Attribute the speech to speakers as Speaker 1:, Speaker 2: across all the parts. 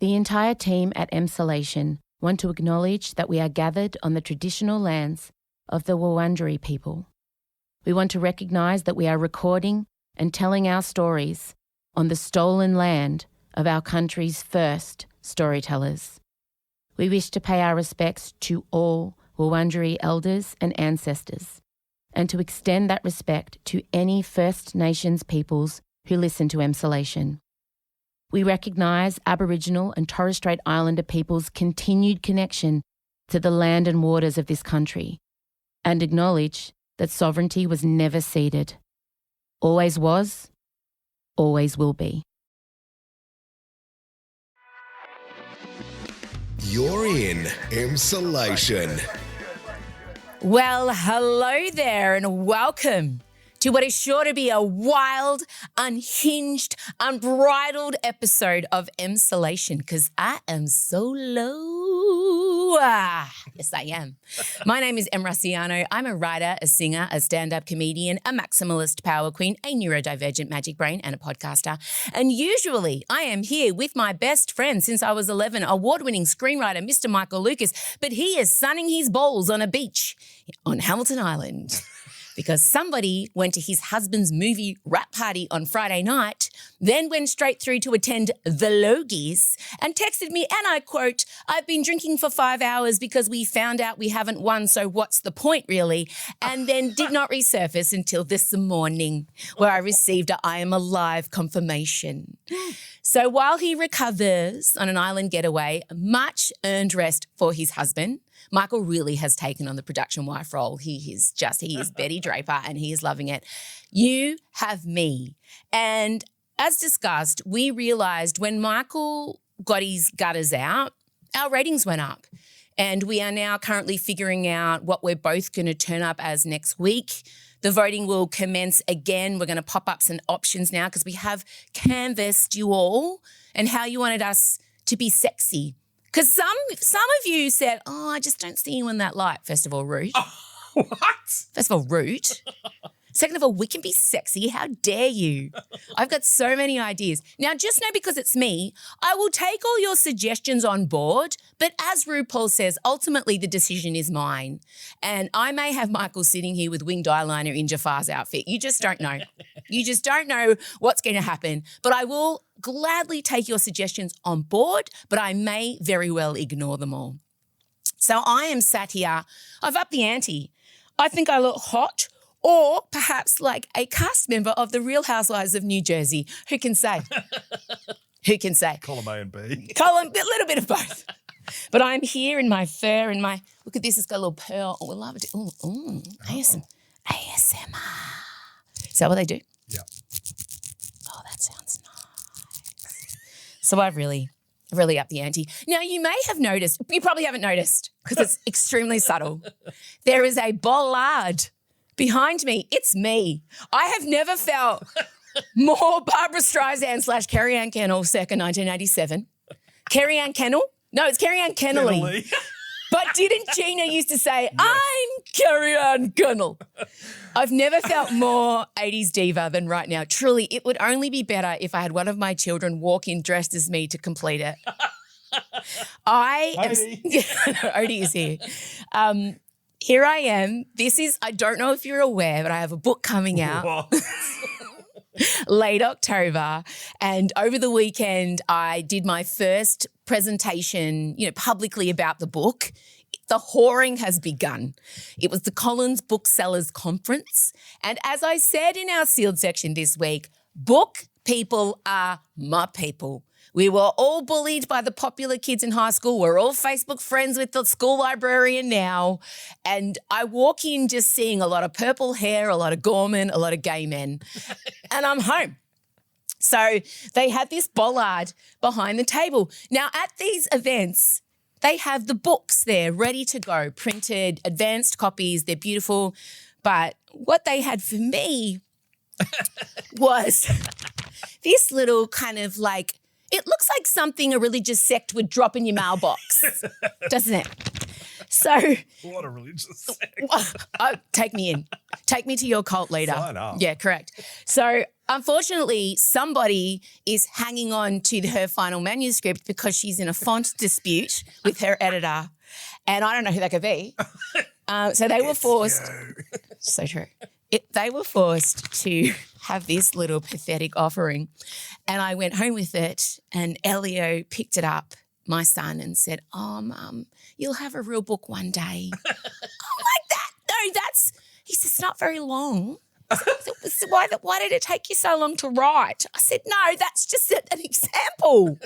Speaker 1: The entire team at Emsolation want to acknowledge that we are gathered on the traditional lands of the Wurundjeri people. We want to recognise that we are recording and telling our stories on the stolen land of our country's first storytellers. We wish to pay our respects to all Wurundjeri elders and ancestors, and to extend that respect to any First Nations peoples who listen to Emsolation. We recognise Aboriginal and Torres Strait Islander peoples' continued connection to the land and waters of this country, and acknowledge that sovereignty was never ceded. Always was, always will be.
Speaker 2: You're in Emsolation.
Speaker 3: Well, hello there and welcome to what is sure to be a wild, unhinged, unbridled episode of Emsolation, because I am solo. Yes, I am. My name is Em Rusciano. I'm a writer, a singer, a stand-up comedian, a maximalist power queen, a neurodivergent magic brain, and a podcaster. And usually I am here with my best friend since I was 11, award-winning screenwriter, Mr. Michael Lucas, but he is sunning his balls on a beach on Hamilton Island. Because somebody went to his husband's movie wrap party on Friday night, then went straight through to attend the Logies and texted me, and I quote, "I've been drinking for 5 hours because we found out we haven't won, so what's the point really?" And then did not resurface until this morning, where I received a "I am alive" confirmation. So while he recovers on an island getaway, much earned rest for his husband, Michael really has taken on the production wife role. He is Betty Draper and he is loving it. You have me. And as discussed, we realised when Michael got his gutters out, our ratings went up. And we are now currently figuring out what we're both going to turn up as next week. The voting will commence again. We're going to pop up some options now because we have canvassed you all and how you wanted us to be sexy. Because some of you said, "Oh, I just don't see anyone that light." First of all, Root.
Speaker 4: What?
Speaker 3: First of all, Root. Second of all, we can be sexy. How dare you? I've got so many ideas. Now, just know because it's me, I will take all your suggestions on board, but as RuPaul says, ultimately the decision is mine. And I may have Michael sitting here with winged eyeliner in Jafar's outfit. You just don't know. You just don't know what's going to happen. But I will gladly take your suggestions on board, but I may very well ignore them all. So I am sat here. I've upped the ante. I think I look hot. Or perhaps like a cast member of The Real Housewives of New Jersey. Who can say? Who can say?
Speaker 4: Column A and B.
Speaker 3: Column, a little bit of both. But I'm here in my fur and my, look at this, it's got a little pearl. Oh, we love it. ASMR. Is that what they do?
Speaker 4: Yeah.
Speaker 3: Oh, that sounds nice. So I've really upped the ante. Now, you may have noticed, you probably haven't noticed because it's extremely subtle. There is a bollard behind me. It's me. I have never felt more Barbra Streisand / Carrie Ann Kennel circa 1987. Carrie Ann Kennel? No, it's Carrie Ann Kennelly. But didn't Gina used to say, yes, "I'm Carrie Ann Kennel"? I've never felt more 80s diva than right now. Truly, it would only be better if I had one of my children walk in dressed as me to complete it. Odie is here. Here I am. I don't know if you're aware, but I have a book coming out late October. And over the weekend, I did my first presentation, publicly about the book. The whoring has begun. It was the Collins Booksellers Conference. And as I said in our sealed section this week, book people are my people. We were all bullied by the popular kids in high school. We're all Facebook friends with the school librarian now. And I walk in just seeing a lot of purple hair, a lot of Gorman, a lot of gay men. And I'm home. So they had this bollard behind the table. Now, at these events, they have the books there ready to go, printed, advanced copies. They're beautiful. But what they had for me was this little kind of like, it looks like something a religious sect would drop in your mailbox, doesn't it? So,
Speaker 4: what a religious sect.
Speaker 3: Take me in. Take me to your cult leader.
Speaker 4: Sign up.
Speaker 3: Yeah, correct. So Unfortunately, somebody is hanging on to her final manuscript because she's in a font dispute with her editor. And I don't know who that could be. So they were forced. So true. They were forced to have this little pathetic offering. And I went home with it, and Elio picked it up, my son, and said, "Oh, Mum, you'll have a real book one day." I'm like, that. No, he said, "It's not very long." So why did it take you so long to write? I said, "No, that's just an example."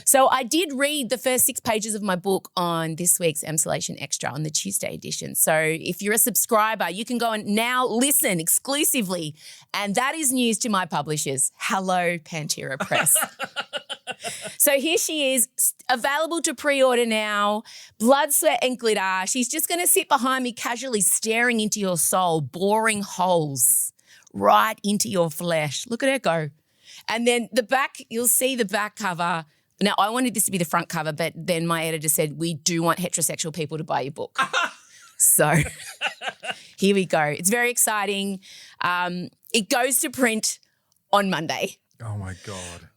Speaker 3: So I did read the first 6 pages of my book on this week's Emsolation Extra on the Tuesday edition. So if you're a subscriber, you can go and now listen exclusively. And that is news to my publishers. Hello, Paynter Press. So here she is, available to pre-order now, blood, sweat and glitter. She's just going to sit behind me casually staring into your soul, boring holes right into your flesh. Look at her go. And then the back, you'll see the back cover. Now, I wanted this to be the front cover, but then my editor said, we do want heterosexual people to buy your book. So here we go. It's very exciting. It goes to print on Monday.
Speaker 4: Oh, my God.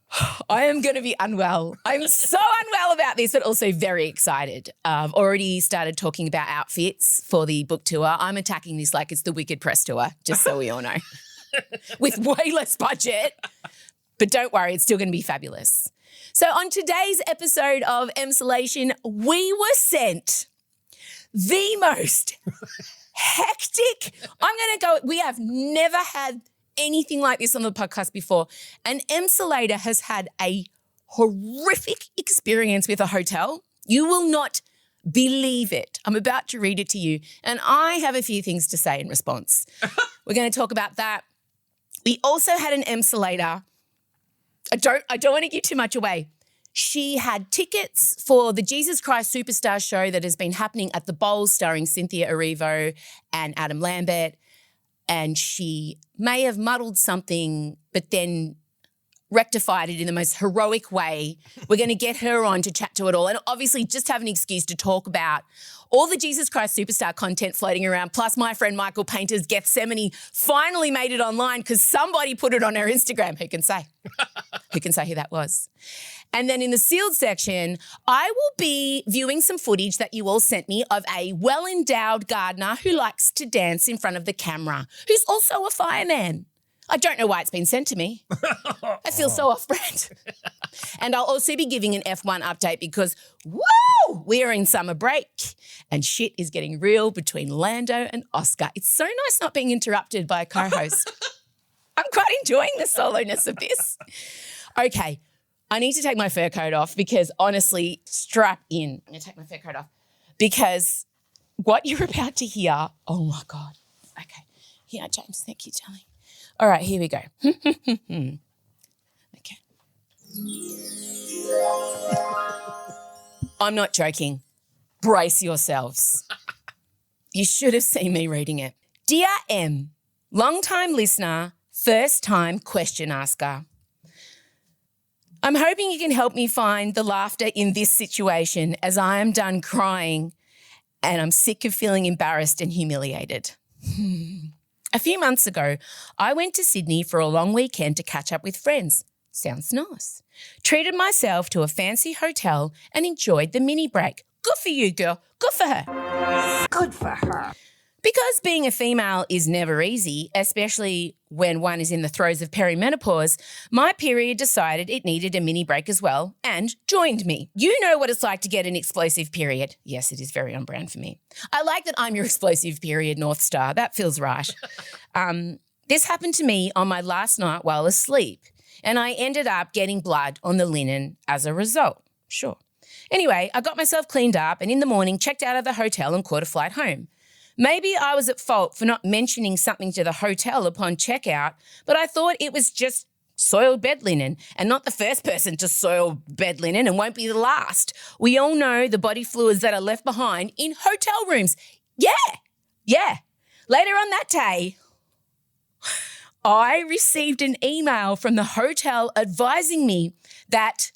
Speaker 3: I am going to be unwell. I'm so unwell about this, but also very excited. I've already started talking about outfits for the book tour. I'm attacking this like it's the Wicked press tour, just so we all know, with way less budget. But don't worry, it's still going to be fabulous. So on today's episode of Emsolation, we were sent the most hectic, we have never had anything like this on the podcast before. An Emsolator has had a horrific experience with a hotel. You will not believe it. I'm about to read it to you, and I have a few things to say in response. We're going to talk about that. We also had an Emsolator. I don't want to give too much away. She had tickets for the Jesus Christ Superstar show that has been happening at the Bowl starring Cynthia, Erivo and Adam Lambert. And she may have muddled something but then rectified it in the most heroic way. We're going to get her on to chat to it all and obviously just have an excuse to talk about all the Jesus Christ Superstar content floating around, plus my friend Michael Paynter's Gethsemane finally made it online because somebody put it on her Instagram. Who can say? Who can say who that was? And then in the sealed section, I will be viewing some footage that you all sent me of a well-endowed gardener who likes to dance in front of the camera, who's also a fireman. I don't know why it's been sent to me. I feel so off-brand. And I'll also be giving an F1 update because, woo, we are in summer break and shit is getting real between Lando and Oscar. It's so nice not being interrupted by a co-host. I'm quite enjoying the soloness of this. Okay, I need to take my fur coat off because honestly, strap in. I'm going to take my fur coat off because what you're about to hear, oh my God. Okay, here, James, thank you, darling. All right, here we go. Okay. I'm not joking. Brace yourselves. You should have seen me reading it. Dear M, long-time listener, first-time question asker. I'm hoping you can help me find the laughter in this situation as I am done crying and I'm sick of feeling embarrassed and humiliated. A few months ago, I went to Sydney for a long weekend to catch up with friends. Sounds nice. Treated myself to a fancy hotel and enjoyed the mini break. Good for you, girl. Good for her.
Speaker 5: Good for her.
Speaker 3: Because being a female is never easy, especially when one is in the throes of peri-menopause, my period decided it needed a mini break as well and joined me. You know what it's like to get an explosive period. Yes, it is very on brand for me. I like that I'm your explosive period North Star. That feels right. This happened to me on my last night while asleep, and I ended up getting blood on the linen as a result. Sure. Anyway, I got myself cleaned up and in the morning checked out of the hotel and caught a flight home. Maybe I was at fault for not mentioning something to the hotel upon checkout, but I thought it was just soiled bed linen and not the first person to soil bed linen and won't be the last. We all know the body fluids that are left behind in hotel rooms. Yeah. Later on that day, I received an email from the hotel advising me that,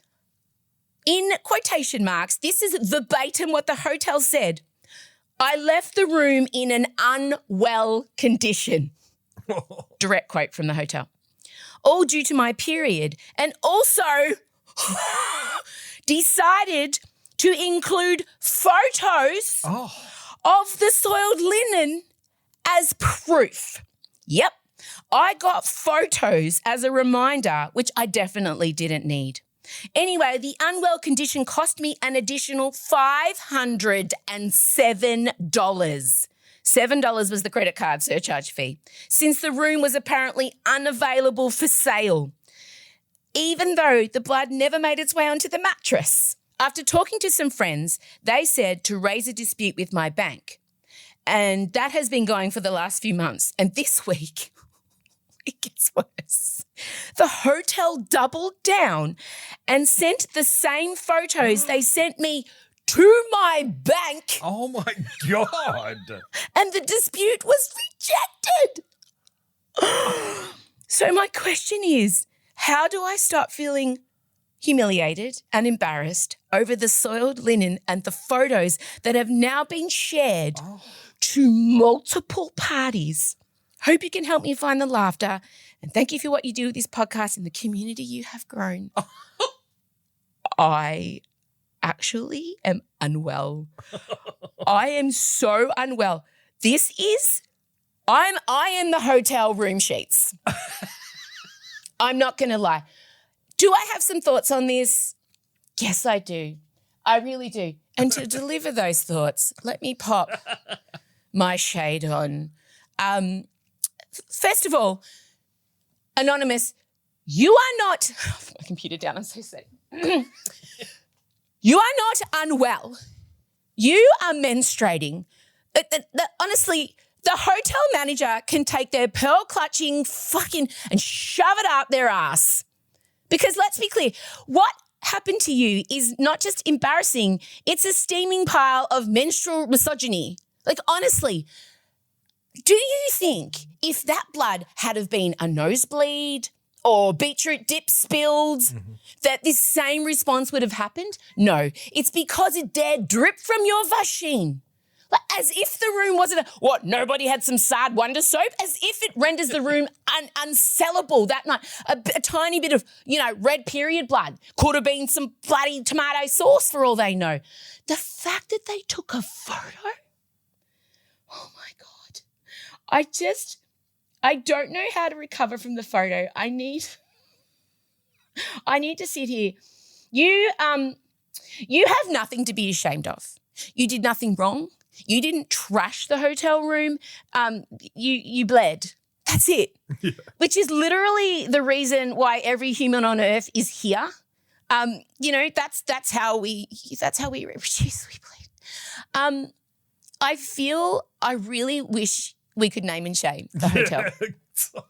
Speaker 3: in quotation marks, this is verbatim what the hotel said, I left the room in an unwell condition. Direct quote from the hotel. all due to my period, and also decided to include photos of the soiled linen as proof. Yep, I got photos as a reminder, which I definitely didn't need. Anyway, the unwell condition cost me an additional $507. $7 was the credit card surcharge fee, since the room was apparently unavailable for sale, even though the blood never made its way onto the mattress. After talking to some friends, they said to raise a dispute with my bank. And that has been going for the last few months. And this week, it gets worse. The hotel doubled down and sent the same photos they sent me to my bank.
Speaker 4: Oh, my God.
Speaker 3: And the dispute was rejected. So my question is, how do I stop feeling humiliated and embarrassed over the soiled linen and the photos that have now been shared to multiple parties? Hope you can help me find the laughter, and thank you for what you do with this podcast and the community you have grown. I actually am unwell. I am so unwell. I am the hotel room sheets. I'm not going to lie. Do I have some thoughts on this? Yes, I do. I really do. And to deliver those thoughts, let me pop my shade on. First of all, Anonymous, you are not, my computer down, I'm so sorry. You are not unwell. You are menstruating. Honestly, the hotel manager can take their pearl clutching fucking and shove it up their ass. Because let's be clear, what happened to you is not just embarrassing, it's a steaming pile of menstrual misogyny. Like, honestly, do you think if that blood had have been a nosebleed or beetroot dip spilled, that this same response would have happened? No, it's because it dared drip from your vagine. Like, as if the room wasn't nobody had some Sad Wonder soap? As if it renders the room unsellable that night. A tiny bit of, red period blood. Could have been some bloody tomato sauce for all they know. The fact that they took a photo, oh my God. I don't know how to recover from the photo. I need to sit here. You have nothing to be ashamed of. You did nothing wrong. You didn't trash the hotel room. You bled. That's it. Yeah. Which is literally the reason why every human on earth is here. That's how we reproduce. We bleed. I really wish we could name and shame the hotel.
Speaker 4: So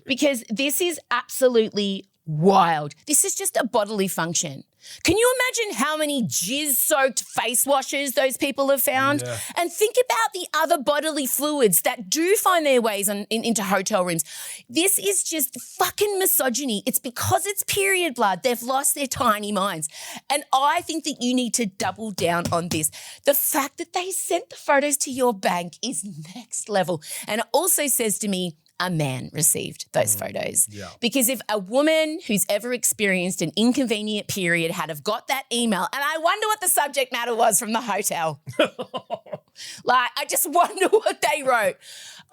Speaker 3: because this is absolutely wild. This is just a bodily function. Can you imagine how many jizz-soaked face washes those people have found? Yeah. And think about the other bodily fluids that do find their ways into hotel rooms. This is just fucking misogyny. It's because it's period blood. They've lost their tiny minds. And I think that you need to double down on this. The fact that they sent the photos to your bank is next level. And it also says to me, a man received those photos. Yeah. Because if a woman who's ever experienced an inconvenient period had have got that email, and I wonder what the subject matter was from the hotel. I just wonder what they wrote.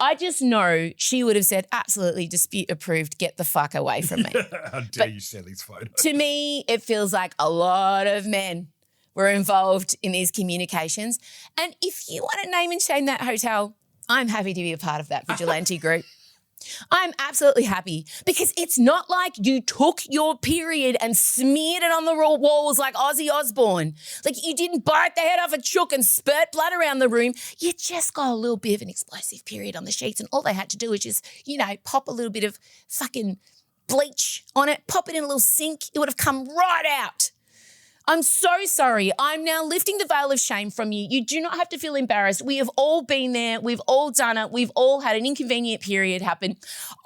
Speaker 3: I just know she would have said, absolutely, dispute approved, get the fuck away from me.
Speaker 4: How dare you share these photos?
Speaker 3: To me, it feels like a lot of men were involved in these communications. And if you want to name and shame that hotel, I'm happy to be a part of that vigilante group. I'm absolutely happy because it's not like you took your period and smeared it on the walls like Ozzy Osbourne. Like you didn't bite the head off a chook and spurt blood around the room. You just got a little bit of an explosive period on the sheets and all they had to do was just, pop a little bit of fucking bleach on it, pop it in a little sink. It would have come right out. I'm so sorry. I'm now lifting the veil of shame from you. You do not have to feel embarrassed. We have all been there. We've all done it. We've all had an inconvenient period happen.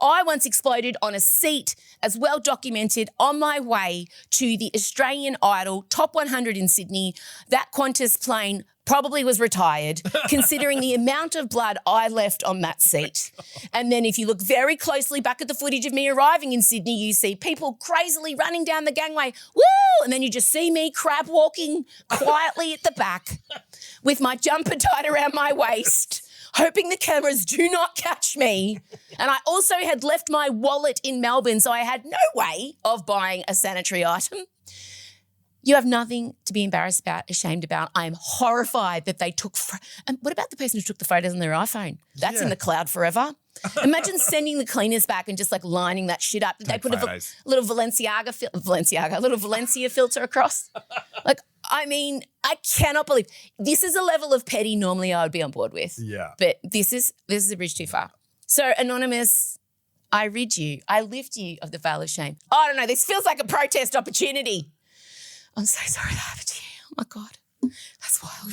Speaker 3: I once exploded on a seat, as well documented, on my way to the Australian Idol Top 100 in Sydney. That Qantas plane probably was retired, considering the amount of blood I left on that seat. And then if you look very closely back at the footage of me arriving in Sydney, you see people crazily running down the gangway, woo! And then you just see me crab walking quietly at the back with my jumper tied around my waist, hoping the cameras do not catch me. And I also had left my wallet in Melbourne, so I had no way of buying a sanitary item. You have nothing to be embarrassed about, ashamed about. I am horrified that they took and what about the person who took the photos on their iPhone? That's in the cloud forever. Imagine sending the cleaners back and just like lining that shit up. They put a little Valencia filter across. Like, I mean, I cannot believe this is a level of petty normally I would be on board with.
Speaker 4: Yeah.
Speaker 3: But this is a bridge too far. So, Anonymous, I rid you. I lift you of the veil of shame. Oh, I don't know. This feels like a protest opportunity. I'm so sorry that happened to you. Oh, my God. That's wild.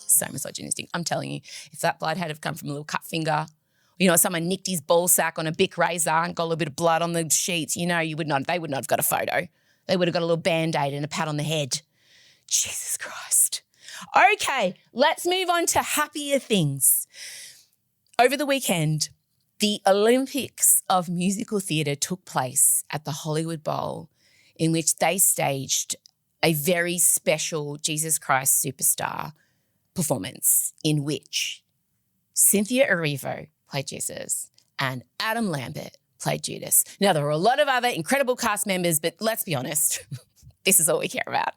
Speaker 3: So misogynistic. I'm telling you, if that blood had have come from a little cut finger, you know, someone nicked his ball sack on a Bic razor and got a little bit of blood on the sheets, you know, they would not have got a photo. They would have got a little Band-Aid and a pat on the head. Jesus Christ. Okay, let's move on to happier things. Over the weekend, the Olympics of musical theatre took place at the Hollywood Bowl, in which they staged a very special Jesus Christ Superstar performance in which Cynthia Erivo played Jesus and Adam Lambert played Judas. Now, there were a lot of other incredible cast members, but let's be honest, this is all we care about.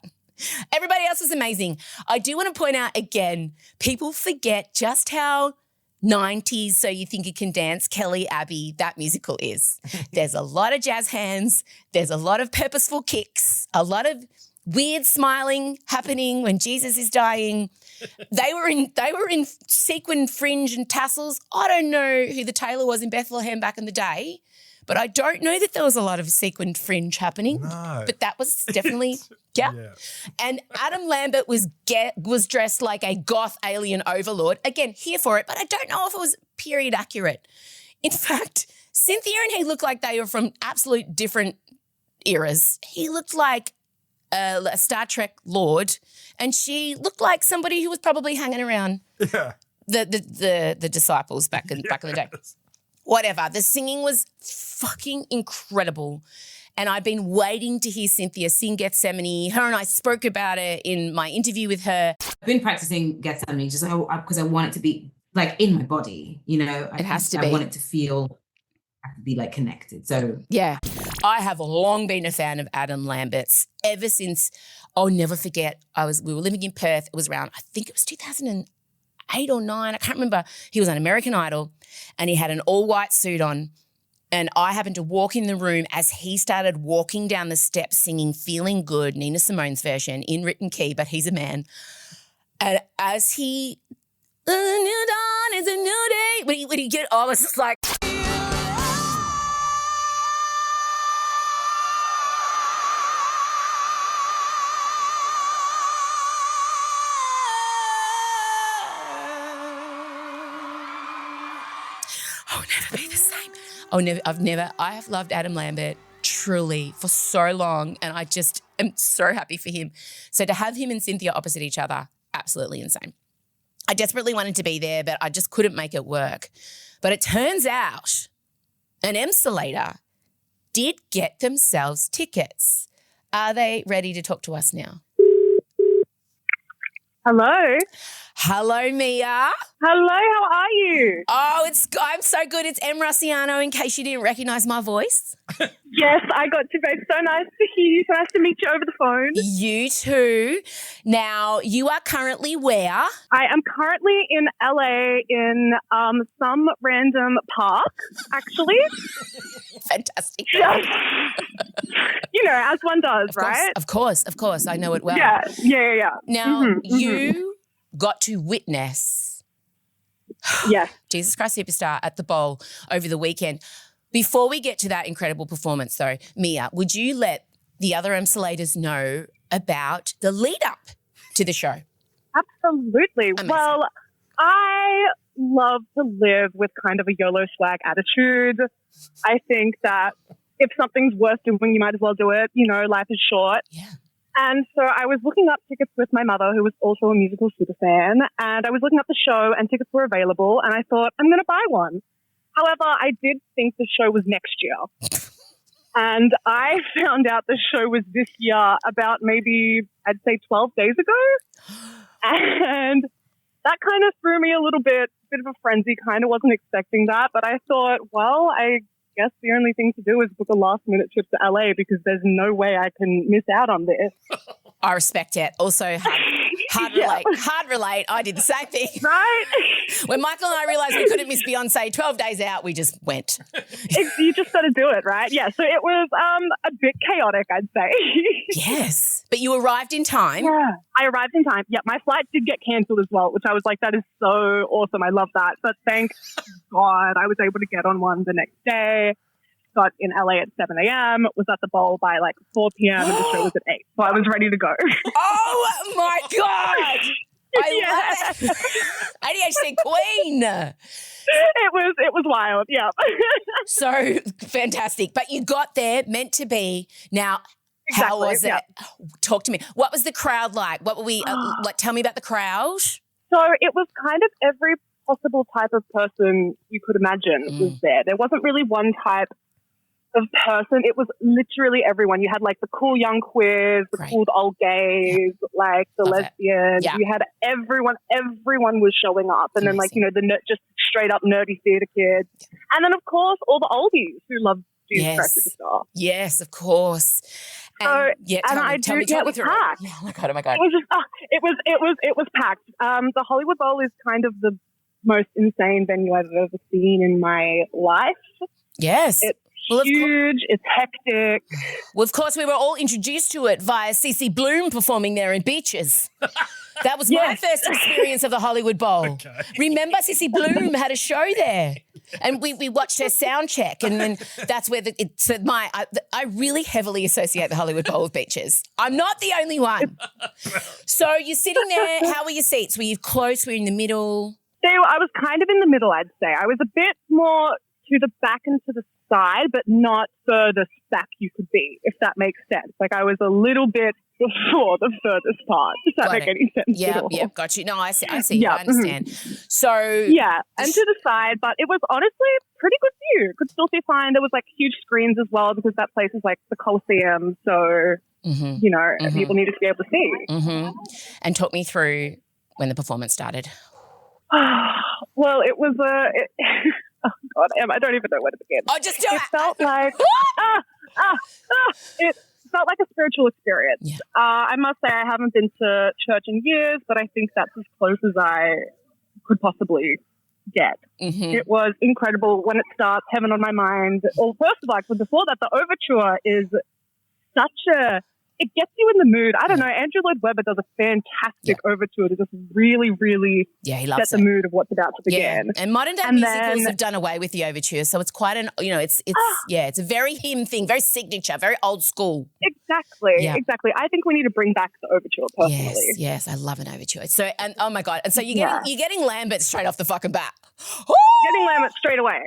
Speaker 3: Everybody else was amazing. I do want to point out again, people forget just how 90s So You Think You Can Dance, Kelly Abbey, that musical is. There's a lot of jazz hands. There's a lot of purposeful kicks, a lot of weird smiling happening when Jesus is dying. They were in sequin fringe and tassels. I don't know who the tailor was in Bethlehem back in the day, but I don't know that there was a lot of sequin fringe happening.
Speaker 4: No.
Speaker 3: But that was definitely yeah. And Adam Lambert was dressed like a goth alien overlord. Again, here for it, but I don't know if it was period accurate. In fact, Cynthia and he looked like they were from absolute different eras. He looked like a Star Trek lord, and she looked like somebody who was probably hanging around the disciples back in the day. Whatever. The singing was fucking incredible. And I've been waiting to hear Cynthia sing Gethsemane. Her and I spoke about it in my interview with her.
Speaker 5: I've been practicing Gethsemane just because I want it to be like in my body, you know.
Speaker 3: It has to be.
Speaker 5: I want it to feel, be like connected. So
Speaker 3: yeah, I have long been a fan of Adam Lambert's ever since. I'll never forget. We were living in Perth. It was around, I think it was 2008 or 9. I can't remember. He was on American Idol, and he had an all-white suit on. And I happened to walk in the room as he started walking down the steps singing Feeling Good, Nina Simone's version, in written key, but he's a man. And as he, the new dawn is a new day, when he get, I was just like, I'll never be the same. I have loved Adam Lambert truly for so long, and I just am so happy for him. So to have him and Cynthia opposite each other, absolutely insane. I desperately wanted to be there, but I just couldn't make it work. But it turns out an Emsolator did get themselves tickets. Are they ready to talk to us now?
Speaker 6: Hello.
Speaker 3: Hello, Mia.
Speaker 6: Hello, how are you?
Speaker 3: Oh, I'm so good. It's Em Rossiano, in case you didn't recognise my voice.
Speaker 6: Yes, I got to. It's so nice to hear you. So nice to meet you over the phone.
Speaker 3: You too. Now, you are currently where?
Speaker 6: I am currently in LA in some random park, actually.
Speaker 3: Fantastic.
Speaker 6: Yes. You know, as one does, right?
Speaker 3: Of course. I know it well.
Speaker 6: Yeah.
Speaker 3: Now, you got to witness Jesus Christ Superstar at the Bowl over the weekend. Before we get to that incredible performance, though, Mia, would you let the other Emsolators know about the lead up to the show?
Speaker 6: Absolutely.
Speaker 3: Amazing.
Speaker 6: Well, I love to live with kind of a YOLO swag attitude. I think that if something's worth doing, you might as well do it. You know, life is short.
Speaker 3: Yeah.
Speaker 6: And so I was looking up tickets with my mother, who was also a musical super fan, and I was looking up the show and tickets were available, and I thought, I'm going to buy one. However, I did think the show was next year. And I found out the show was this year about maybe, I'd say 12 days ago. And that kind of threw me a little bit of a frenzy, kind of wasn't expecting that. But I thought, well, I guess the only thing to do is book a last minute trip to LA because there's no way I can miss out on this.
Speaker 3: I respect it. Also, hard relate. I did the same thing.
Speaker 6: Right?
Speaker 3: When Michael and I realised we couldn't miss Beyonce 12 days out, we just went.
Speaker 6: You just got to do it, right? Yeah, so it was a bit chaotic, I'd say.
Speaker 3: Yes, but you arrived in time.
Speaker 6: Yeah, I arrived in time. Yeah, my flight did get cancelled as well, which I was like, that is so awesome. I love that. But thank God I was able to get on one the next day. Got in LA at 7 a.m., was at the bowl by like 4 p.m. and the show was at 8. So I was ready to go.
Speaker 3: Oh my God. I love it. ADHD queen.
Speaker 6: It was wild, yeah.
Speaker 3: So fantastic. But you got there, meant to be. Now,
Speaker 6: Exactly,
Speaker 3: how was it?
Speaker 6: yeah.
Speaker 3: Talk to me. What was the crowd like? What were we, tell me about the crowd.
Speaker 6: So it was kind of every possible type of person you could imagine was there. There wasn't really one type of person. It was literally everyone. You had like the cool young queers, the cool old gays, like the lesbians.
Speaker 3: Yeah.
Speaker 6: You had everyone was showing up. And then like, you know, just straight up nerdy theatre kids. And then of course all the oldies who loved Jesus Christ Superstar.
Speaker 3: Yes, of course. And, tell me through
Speaker 6: packed.
Speaker 3: it. Oh my God.
Speaker 6: It was just, it was packed. The Hollywood Bowl is kind of the most insane venue I've ever seen in my life.
Speaker 3: Yes.
Speaker 6: It's huge. It's hectic.
Speaker 3: Well, of course, we were all introduced to it via CC Bloom performing there in Beaches. That was my first experience of the Hollywood Bowl.
Speaker 4: Okay.
Speaker 3: Remember, CC Bloom had a show there, and we watched her sound check, and then that's where I really heavily associate the Hollywood Bowl with Beaches. I'm not the only one. So you're sitting there. How were your seats? Were you close? Were you in the middle?
Speaker 6: I was kind of in the middle, I'd say. I was a bit more to the back and to the side, but not furthest back you could be, if that makes sense. Like I was a little bit before the furthest part. Does that make any sense?
Speaker 3: Yeah, got you. No, I see. Yeah. I understand. So
Speaker 6: yeah, and to the side, but it was honestly a pretty good view. Could still see fine. There was like huge screens as well because that place is like the Coliseum, so you know people needed to be able to see.
Speaker 3: And talk me through when the performance started.
Speaker 6: Well, it was oh God, I don't even know where to begin.
Speaker 3: Oh, just do it.
Speaker 6: It felt like it felt like a spiritual experience.
Speaker 3: Yeah.
Speaker 6: I must say I haven't been to church in years, but I think that's as close as I could possibly get. It was incredible. When it starts, Heaven on My Mind. Well, first of all, before that, the overture is it gets you in the mood. I don't know. Andrew Lloyd Webber does a fantastic overture to just really, really
Speaker 3: he loves
Speaker 6: set the mood of what's about to begin.
Speaker 3: And modern day musicals have done away with the overture, so it's quite it's a very him thing, very signature, very old school.
Speaker 6: Exactly. I think we need to bring back the overture personally.
Speaker 3: Yes, I love an overture. So oh my God, and so you're getting Lambert straight off the fucking bat.
Speaker 6: Getting Lambert straight away.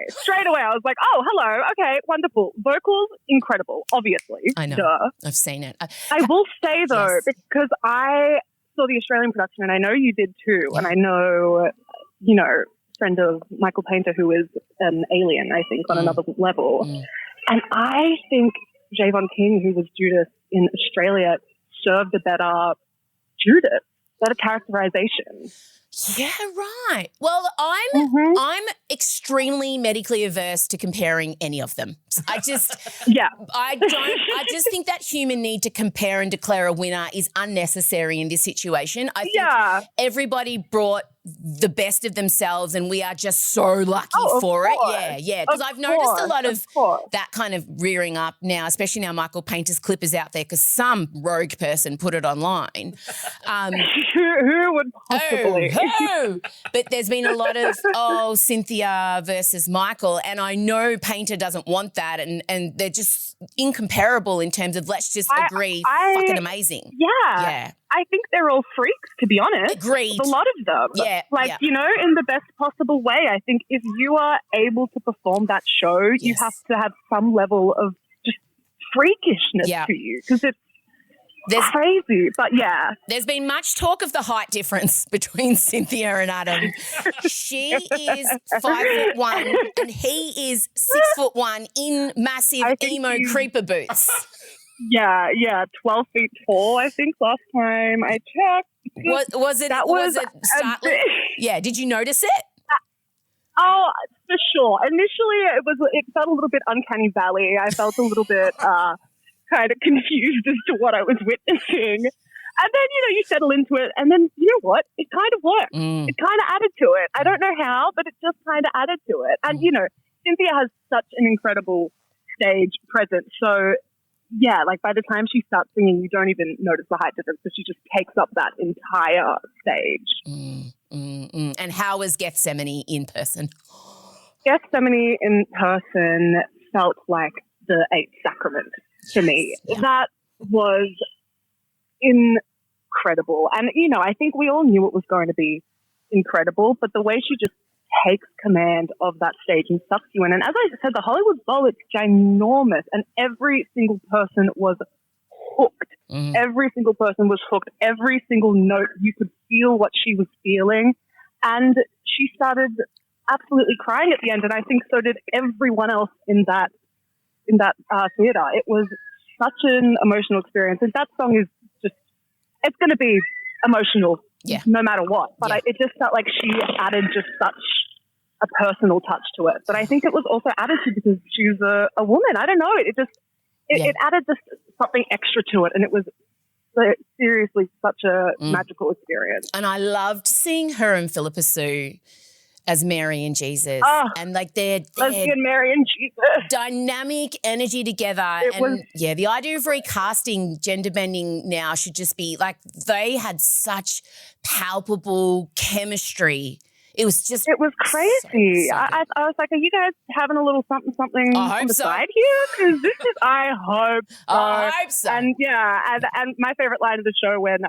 Speaker 6: I was like, oh, hello, okay, wonderful. Vocals, incredible, obviously.
Speaker 3: I know.
Speaker 6: Duh.
Speaker 3: I've seen it.
Speaker 6: I will say though, because I saw the Australian production and I know you did too, and I know, you know, friend of Michael Paynter who is an alien, I think, on another level. And I think Javon King, who was Judas in Australia, served a better Judas, better characterization.
Speaker 3: Yeah, right. Well, I'm extremely medically averse to comparing any of them. I just I just think that human need to compare and declare a winner is unnecessary in this situation. I think everybody brought the best of themselves and we are just so lucky for it. Yeah. Because I've noticed a lot of that kind of rearing up now, especially now Michael Paynter's clip is out there because some rogue person put it online.
Speaker 6: Who would possibly?
Speaker 3: But there's been a lot of Cynthia versus Michael, and I know Paynter doesn't want that, and they're just incomparable in terms of let's just agree, fucking amazing.
Speaker 6: Yeah. I think they're all freaks, to be honest.
Speaker 3: Agreed.
Speaker 6: A lot of them.
Speaker 3: Yeah.
Speaker 6: You know, in the best possible way. I think if you are able to perform that show, you have to have some level of just freakishness to you because it's crazy. But yeah.
Speaker 3: There's been much talk of the height difference between Cynthia and Adam. She is 5'1" and he is 6'1" in massive emo creeper boots.
Speaker 6: Yeah, 12 feet tall, I think, last time I checked.
Speaker 3: Was it startling? Yeah, did you notice it?
Speaker 6: Oh, for sure. Initially, it felt a little bit uncanny valley. I felt a little bit kind of confused as to what I was witnessing. And then, you settle into it. And then, you know what? It kind of worked. It kind of added to it. I don't know how, but it just kind of added to it. And, Cynthia has such an incredible stage presence. So, yeah, like by the time she starts singing, you don't even notice the height difference because she just takes up that entire stage.
Speaker 3: And how was Gethsemane in person?
Speaker 6: Gethsemane in person felt like the eighth sacrament to me. Yeah. That was incredible. And, I think we all knew it was going to be incredible, but the way she just takes command of that stage and sucks you in. And as I said, the Hollywood Bowl, it's ginormous, and every single person was hooked. Every single person was hooked. Every single note, you could feel what she was feeling. And she started absolutely crying at the end, and I think so did everyone else in that theater. It was such an emotional experience. And that song is just, it's going to be emotional no matter what. But it just felt like she added just such a personal touch to it. But I think it was also added to because she was a woman. I don't know. It added just something extra to it. And it was seriously such a magical experience.
Speaker 3: And I loved seeing her and Philippa Sue as Mary and Jesus. And like their
Speaker 6: lesbian Mary and Jesus.
Speaker 3: Dynamic energy together. The idea of recasting gender bending now should just be like they had such palpable chemistry. It was
Speaker 6: crazy. So I was like, are you guys having a little something on the side here? Because this is, I hope so.
Speaker 3: I hope so.
Speaker 6: And and my favorite line of the show when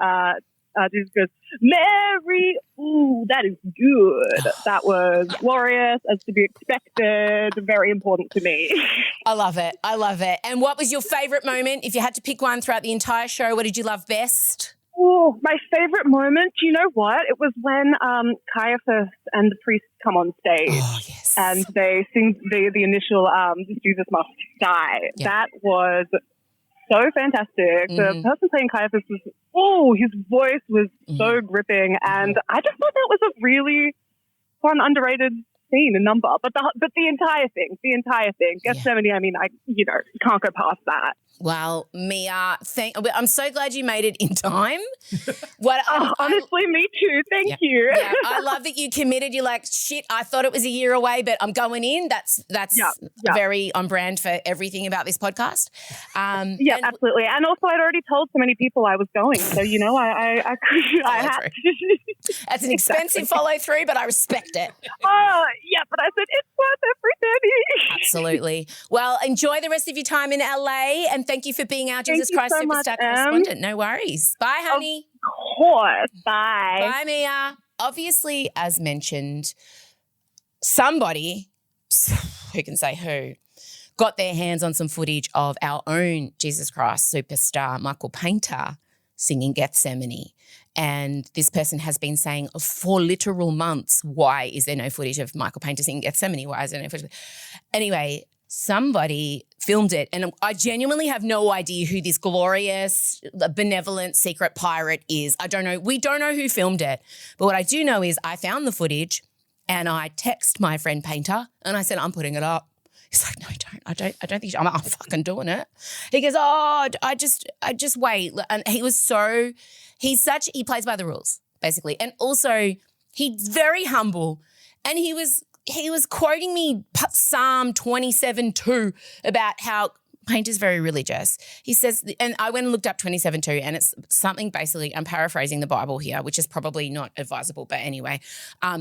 Speaker 6: Jesus goes, Mary, ooh, that is good. That was glorious, as to be expected, very important to me.
Speaker 3: I love it. And what was your favorite moment? If you had to pick one throughout the entire show, what did you love best?
Speaker 6: Oh, my favorite moment, you know what? It was when Caiaphas and the priest come on stage.
Speaker 3: Oh, yes.
Speaker 6: And they sing the initial Jesus must die. Yep. That was so fantastic. The person playing Caiaphas his voice was so gripping. And I just thought that was a really fun, underrated scene, a number. But the entire thing. Gethsemane, I mean, you can't go past that.
Speaker 3: Well, Mia, I'm so glad you made it in time.
Speaker 6: Honestly, me too. Thank you.
Speaker 3: Yeah, I love that you committed. You're like, shit, I thought it was a year away, but I'm going in. That's very on brand for everything about this podcast.
Speaker 6: Absolutely. And also, I'd already told so many people I was going, so I had to.
Speaker 3: That's an expensive follow through, but I respect it.
Speaker 6: But I said it's worth every penny.
Speaker 3: Absolutely. Well, enjoy the rest of your time in LA, and thank you for being our Jesus Christ Superstar correspondent. No worries. Bye, honey.
Speaker 6: Of course. Bye.
Speaker 3: Bye, Mia. Obviously, as mentioned, somebody, who can say who, got their hands on some footage of our own Jesus Christ Superstar, Michael Paynter, singing Gethsemane. And this person has been saying for literal months, why is there no footage of Michael Paynter singing Gethsemane? Why is there no footage? Anyway, somebody filmed it, and I genuinely have no idea who this glorious, benevolent, secret pirate is. I don't know. We don't know who filmed it. But what I do know is I found the footage and I text my friend Paynter and I said, I'm putting it up. He's like, no, don't. I don't think I'm fucking doing it. He goes, I just wait. And he plays by the rules, basically. And also he's very humble, and he was quoting me Psalm 27:2 about how Paynter's very religious. He says, and I went and looked up 27:2, and it's something basically, I'm paraphrasing the Bible here, which is probably not advisable, but anyway,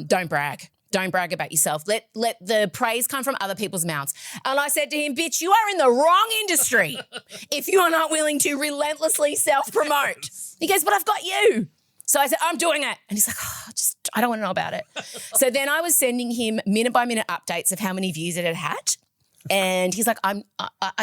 Speaker 3: don't brag. Don't brag about yourself. Let the praise come from other people's mouths. And I said to him, bitch, you are in the wrong industry if you are not willing to relentlessly self-promote. He goes, but I've got you. So I said, I'm doing it. And he's like, I don't want to know about it. So then I was sending him minute-by-minute updates of how many views it had. And he's like,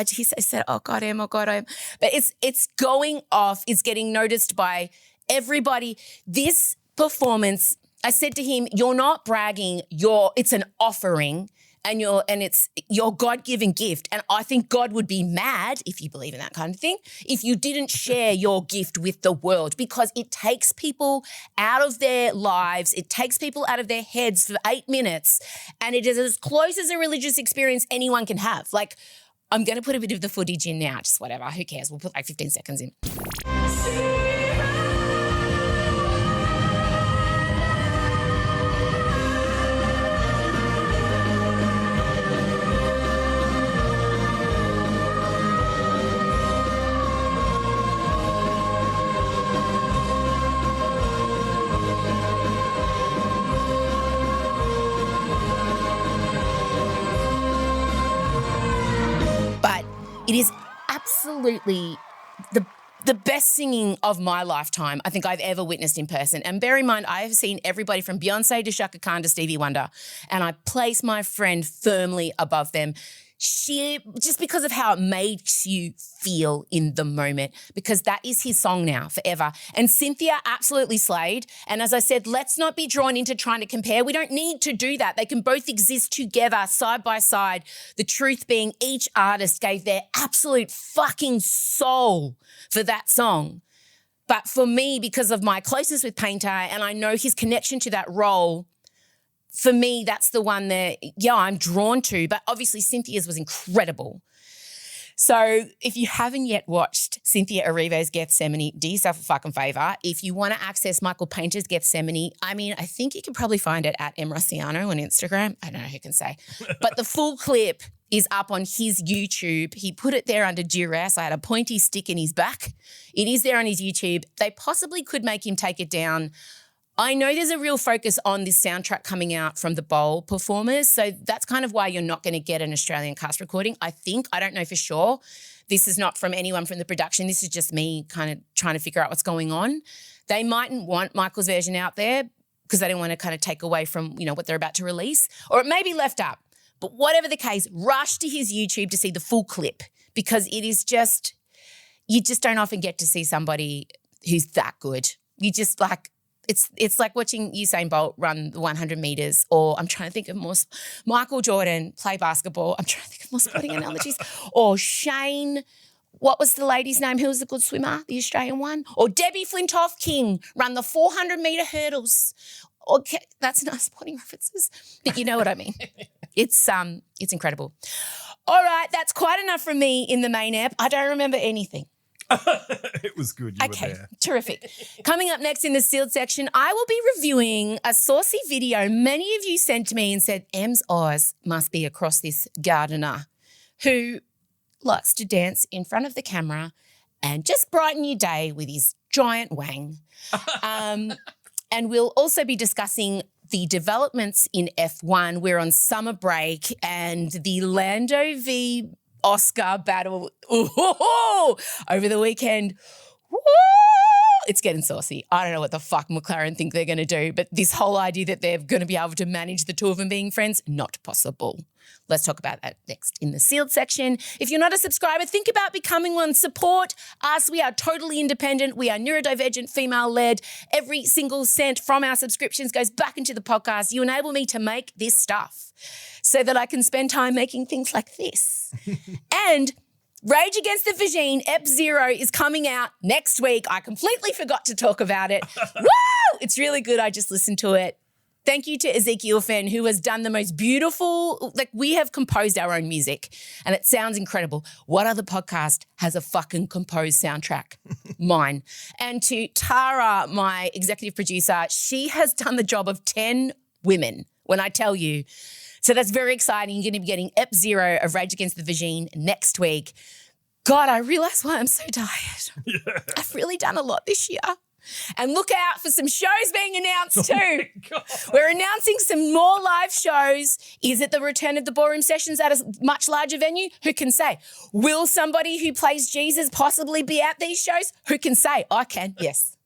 Speaker 3: he said, oh God, Em. But it's going off. It's getting noticed by everybody. This performance, I said to him, you're not bragging. It's an offering. And it's your God-given gift. And I think God would be mad, if you believe in that kind of thing, if you didn't share your gift with the world, because it takes people out of their lives. It takes people out of their heads for 8 minutes. And it is as close as a religious experience anyone can have. Like, I'm going to put a bit of the footage in now, just whatever. Who cares? We'll put like 15 seconds in. It is absolutely the best singing of my lifetime I think I've ever witnessed in person. And bear in mind, I have seen everybody from Beyonce to Shaka Khan to Stevie Wonder, and I place my friend firmly above them. Just because of how it makes you feel in the moment, because that is his song now, forever. And Cynthia absolutely slayed. And as I said, let's not be drawn into trying to compare. We don't need to do that. They can both exist together, side by side. The truth being, each artist gave their absolute fucking soul for that song. But for me, because of my closeness with Paynter and I know his connection to that role, for me, that's the one that, I'm drawn to. But obviously Cynthia's was incredible. So if you haven't yet watched Cynthia Erivo's Gethsemane, do yourself a fucking favour. If you want to access Michael Paynter's Gethsemane, I think you can probably find it at Emrosiano on Instagram. I don't know who can say. But the full clip is up on his YouTube. He put it there under duress. I had a pointy stick in his back. It is there on his YouTube. They possibly could make him take it down. I know there's a real focus on this soundtrack coming out from the Bowl performers, so that's kind of why you're not going to get an Australian cast recording. I don't know for sure. This is not from anyone from the production. This is just me kind of trying to figure out what's going on. They mightn't want Michael's version out there because they don't want to kind of take away from, what they're about to release, or it may be left up. But whatever the case, rush to his YouTube to see the full clip, because it is just, you just don't often get to see somebody who's that good. You just it's like watching Usain Bolt run the 100 metres, or I'm trying to think of more Michael Jordan play basketball. I'm trying to think of more sporting analogies. Or Shane, what was the lady's name who was a good swimmer, the Australian one? Or Debbie Flintoff King run the 400-metre hurdles. Okay, that's nice sporting references, but you know what I mean. It's incredible. All right, that's quite enough from me in the main app. I don't remember anything.
Speaker 4: It was good. You were there.
Speaker 3: Terrific. Coming up next in the sealed section, I will be reviewing a saucy video many of you sent to me and said, Em's eyes must be across this gardener who likes to dance in front of the camera and just brighten your day with his giant wang. And we'll also be discussing the developments in F1. We're on summer break, and the Lando v Oscar battle over the weekend. Woo! It's getting saucy. I don't know what the fuck McLaren think they're going to do, but this whole idea that they're going to be able to manage the two of them being friends, not possible. Let's talk about that next in the sealed section. If you're not a subscriber, think about becoming one. Support us. We are totally independent. We are neurodivergent, female-led. Every single cent from our subscriptions goes back into the podcast. You enable me to make this stuff so that I can spend time making things like this. And Rage Against the Vagine Ep 0 is coming out next week. I completely forgot to talk about it. Woo! It's really good. I just listened to it. Thank you to Ezekiel Fenn, who has done the most beautiful, we have composed our own music and it sounds incredible. What other podcast has a fucking composed soundtrack? Mine. And to Tara, my executive producer, she has done the job of 10 women, when I tell you. So that's very exciting. You're going to be getting Ep 0 of Rage Against the Vagine next week. God, I realise why I'm so tired. Yeah. I've really done a lot this year. And look out for some shows being announced too. We're announcing some more live shows. Is it the return of the ballroom sessions at a much larger venue? Who can say? Will somebody who plays Jesus possibly be at these shows? Who can say? I can, yes.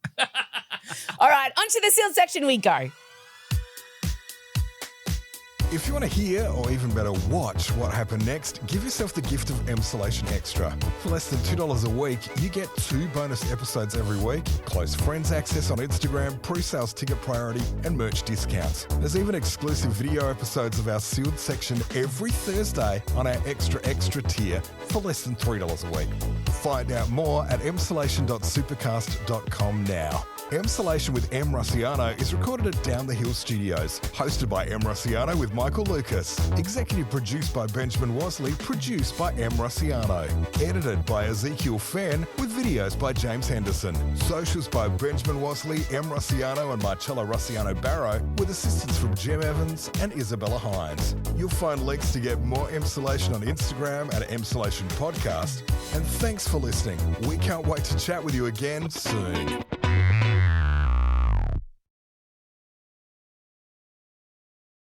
Speaker 3: All right, onto the sealed section we go.
Speaker 4: If you want to hear, or even better, watch what happened next, give yourself the gift of Emsolation Extra. For less than $2 a week, you get 2 bonus episodes every week, close friends access on Instagram, pre-sales ticket priority, and merch discounts. There's even exclusive video episodes of our sealed section every Thursday on our extra tier for less than $3 a week. Find out more at emsolation.supercast.com now. Emsolation with Em Rusciano is recorded at Down the Hill Studios, hosted by Em Rusciano with Michael Lucas, executive produced by Benjamin Wasley, produced by Em Rusciano, edited by Ezekiel Fenn, with videos by James Henderson, socials by Benjamin Wasley, Em Rusciano and Marcella Rusciano Barrow, with assistance from Jem Evans and Isabella Hines. You'll find links to get more Emsolation on Instagram at Emsolation Podcast. And thanks for listening. We can't wait to chat with you again soon.